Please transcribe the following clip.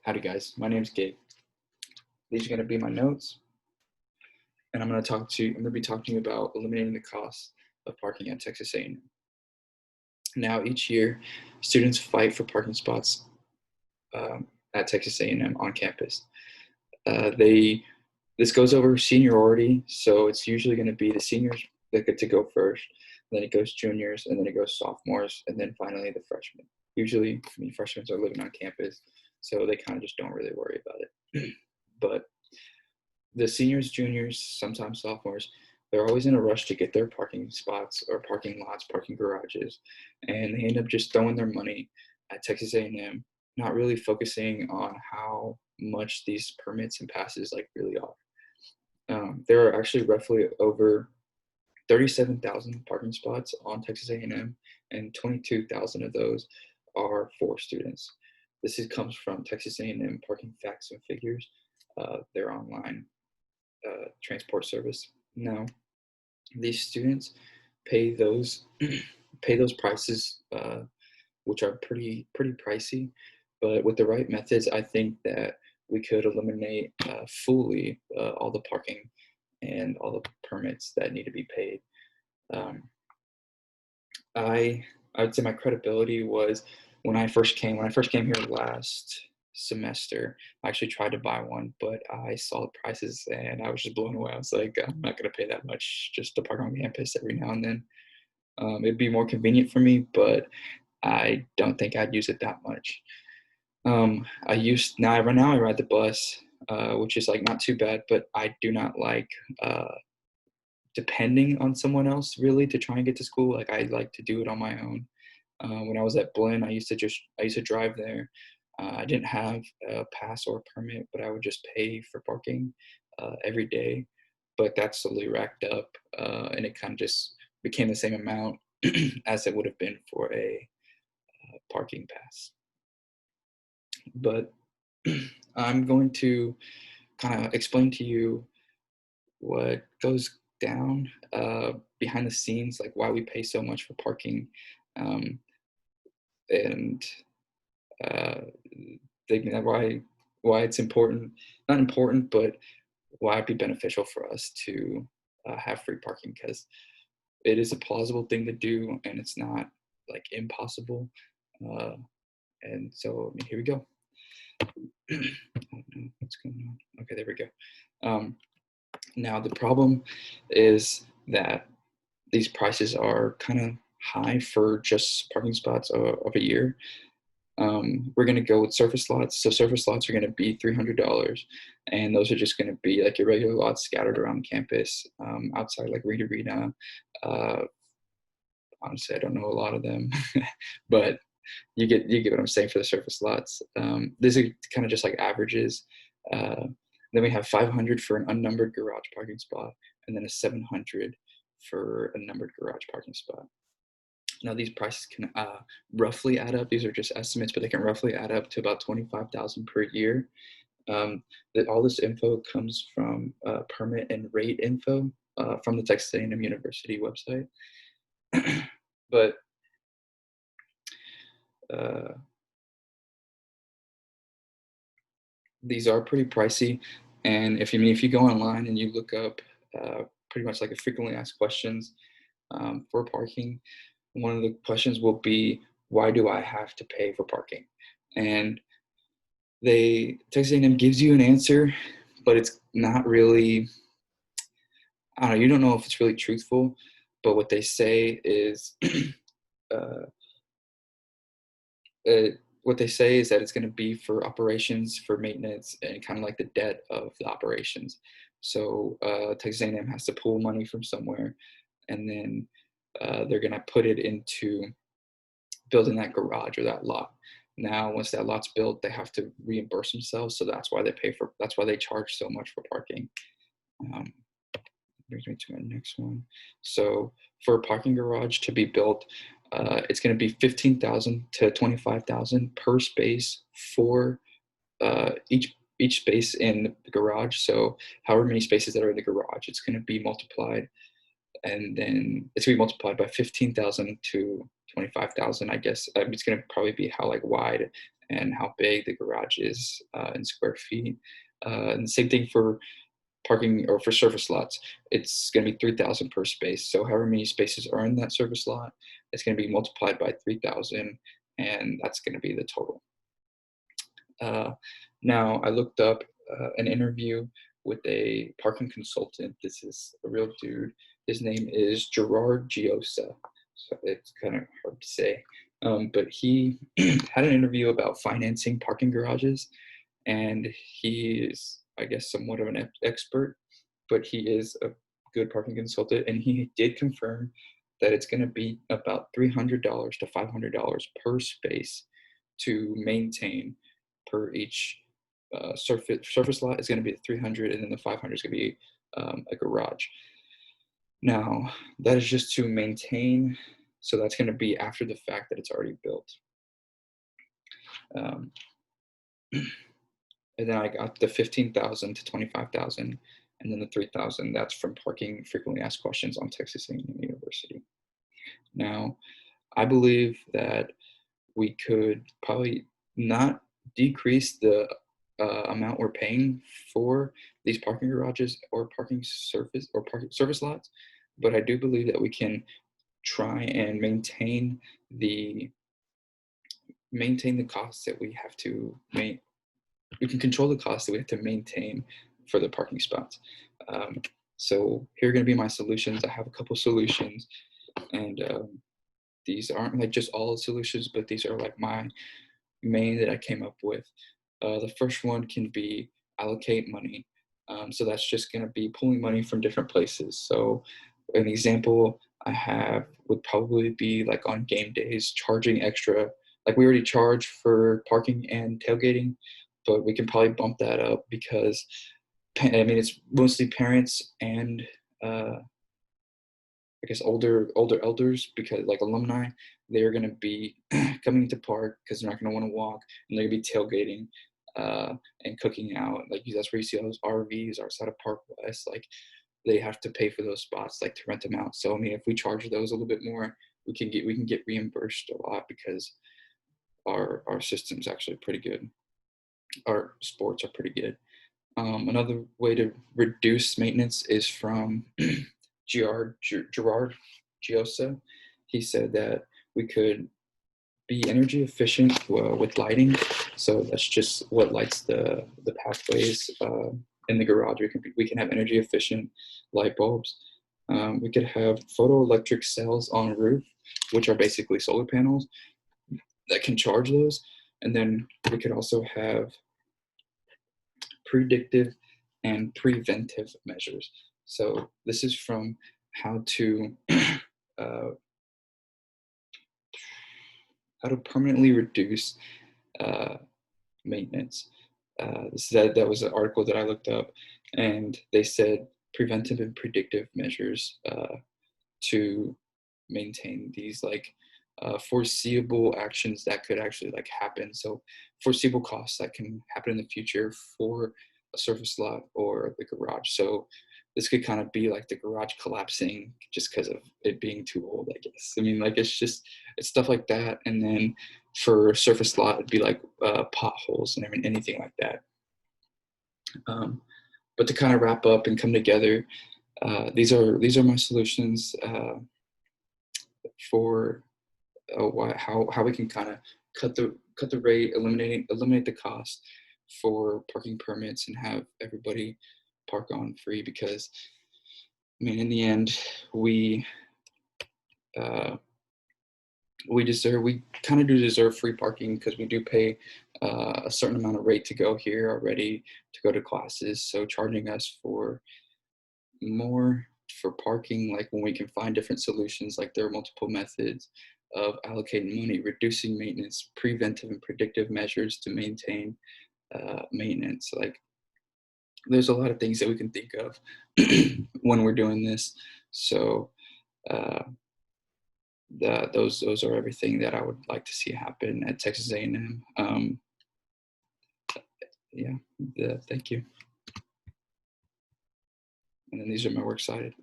Howdy guys, my name's Gabe. These are going to be my notes, and I'm going to be talking to you about eliminating the cost of parking at Texas A&M. Now, each year, students fight for parking spots at Texas A&M on campus. This goes over seniority, so it's usually going to be the seniors that get to go first, then it goes juniors, and then it goes sophomores, and then finally the freshmen. Usually, freshmen are living on campus, so they kind of just don't really worry about it. But the seniors, juniors, sometimes sophomores, they're always in a rush to get their parking spots or parking lots, parking garages, and they end up just throwing their money at Texas A&M, not really focusing on how much these permits and passes really are. There are actually roughly over 37,000 parking spots on Texas A&M, and 22,000 of those are for students. This comes from Texas A&M Parking Facts and Figures, their online transport service. Now, these students pay those prices, which are pretty pricey. But with the right methods, I think that we could eliminate fully all the parking and all the permits that need to be paid. I would say my credibility was when I first came here last semester. I actually tried to buy one, but I saw the prices and I was just blown away. I was like, I'm not going to pay that much just to park on campus every now and then. It'd be more convenient for me, but I don't think I'd use it that much. Right now I ride the bus, which is not too bad, but I do not like depending on someone else really to try and get to school. I like to do it on my own. When I was at Blinn, I used to drive there. I didn't have a pass or a permit, but I would just pay for parking every day. But that slowly racked up, and it kind of just became the same amount as it would have been for a parking pass. But I'm going to kind of explain to you what goes down behind the scenes, why we pay so much for parking, and why it's important, not important, but why it'd be beneficial for us to have free parking, because it is a plausible thing to do and it's not impossible. And so here we go. I don't know what's going on. Okay, there we go. Now the problem is that these prices are kind of high for just parking spots of a year. We're going to go with surface lots. So surface lots are going to be $300, and those are just going to be your regular lots scattered around campus, outside Reed Arena. Honestly, I don't know a lot of them, but you get what I'm saying for the surface lots. These are kind of just averages. Then we have 500 for an unnumbered garage parking spot, and then a 700 for a numbered garage parking spot. Now these prices can roughly add up. These are just estimates, but they can roughly add up to about $25,000 per year. All this info comes from permit and rate info from the Texas A&M University website. But these are pretty pricey, and if you go online and you look up pretty much a frequently asked questions for parking, one of the questions will be, why do I have to pay for parking? And Texas A&M gives you an answer, but it's not really, I don't know, you don't know if it's really truthful, but what they say is that it's going to be for operations, for maintenance, and kind of the debt of the operations. So Texas A&M has to pull money from somewhere, and then they're going to put it into building that garage or that lot. Now, once that lot's built, they have to reimburse themselves. So that's why they charge so much for parking. Brings me to my next one. So for a parking garage to be built, it's going to be $15,000 to $25,000 per space for each space in the garage. So however many spaces that are in the garage, it's going to be multiplied, and then it's going to be multiplied by 15,000 to 25,000. I guess it's going to probably be how wide and how big the garage is in square feet. And the same thing for parking or for service lots. It's going to be 3,000 per space. So however many spaces are in that service lot, it's going to be multiplied by 3,000, and that's going to be the total. Now, I looked up an interview with a parking consultant. This is a real dude. His name is Gerard Giosa. So it's kind of hard to say. But he had an interview about financing parking garages, and he is, I guess, somewhat of an expert, but he is a good parking consultant, and he did confirm that it's going to be about $300 to $500 per space to maintain per each surface lot. Is going to be 300, and then the 500 is going to be a garage. Now, that is just to maintain, so that's going to be after the fact that it's already built. Um, and then I got the 15,000 to 25,000, and then the 3,000. That's from parking frequently asked questions on Texas A&M University. Now, I believe that we could probably not decrease the amount we're paying for these parking garages or parking service lots, but I do believe that we can try and maintain the costs that we have to we can control the costs that we have to maintain for the parking spots. So here are going to be my solutions. I have a couple solutions, and these aren't like just all the solutions, but these are like my main that I came up with. The first one can be allocate money. So that's just going to be pulling money from different places. So an example I have would probably be like on game days, charging extra. Like we already charge for parking and tailgating, but we can probably bump that up because I mean it's mostly parents and I guess older elders, because like alumni, they're gonna be coming to park because they're not gonna want to walk, and they're gonna be tailgating and cooking out. Like that's where you see all those RVs outside of Park West. Like they have to pay for those spots, like to rent them out. So I mean, if we charge those a little bit more, we can get reimbursed a lot because our system's actually pretty good. Our sports are pretty good. Another way to reduce maintenance is from Gerard Giosa. He said that we could be energy efficient with lighting. So that's just what lights the pathways in the garage. We can have energy efficient light bulbs. We could have photoelectric cells on a roof, which are basically solar panels that can charge those. And then we could also have predictive and preventive measures. So this is from how to permanently reduce maintenance. That was an article that I looked up, and they said preventive and predictive measures to maintain these like foreseeable actions that could actually like happen. So foreseeable costs that can happen in the future for a surface lot or the garage. So this could kind of be like the garage collapsing just because of it being too old, I guess. I mean, like it's stuff like that. And then for surface lot, it'd be like potholes and anything like that. But to kind of wrap up and come together, these are my solutions for how we can kind of cut the rate, eliminate the cost for parking permits, and have everybody park on free. Because I mean, in the end, we kind of do deserve free parking because we do pay a certain amount of rate to go here already to go to classes. So charging us for more for parking, like when we can find different solutions, like there are multiple methods of allocating money, reducing maintenance, preventive and predictive measures to maintain maintenance. Like there's a lot of things that we can think of when we're doing this. So those are everything that I would like to see happen at Texas A&M. Thank you. And then these are my works cited.